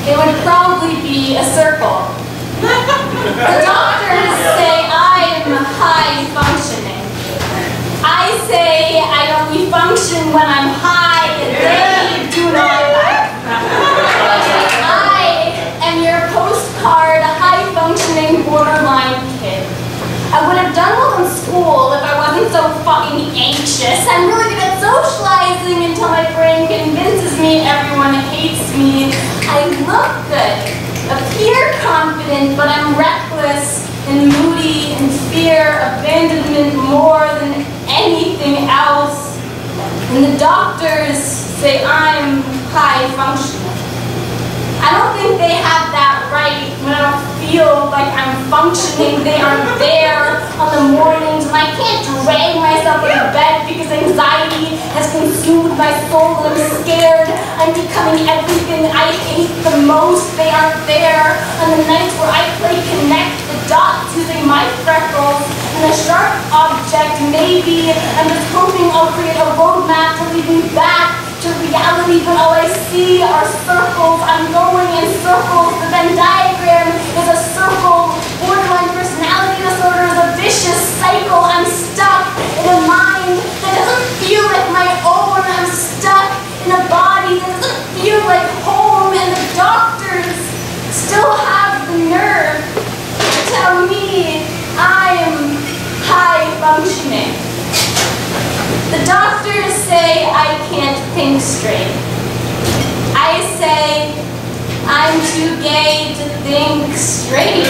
it would probably be a circle. The doctors say I'm high functioning. I say I only function when I'm high, and they do not laugh. I am your postcard, high-functioning borderline kid. I would have done well in school if I wasn't so fucking anxious. I'm really good at socializing until my brain convinces me everyone hates me. I look good, appear confident, but I'm reckless and moody and fear abandonment more than anything else. And the doctors say I'm high functioning. I don't think they have that right. When I don't feel like I'm functioning, they aren't there on the mornings, and I can't drag myself out of bed because anxiety has consumed my soul and I'm scared. I'm becoming everything I hate the most. They aren't there on the nights where I play connect the dots using my freckles and a sharp object. Maybe I'm just hoping I'll create a roadmap to lead me back to reality, but all I see are circles. I'm going in circles. The Venn diagram is a circle. Borderline personality disorder is a vicious cycle. I'm stuck in a mind that doesn't feel like my own. I'm stuck in a body that doesn't feel like home, and the doctors still have the nerve to tell me I'm high functioning. The doctors say I can't think straight. I say I'm too gay to think straight.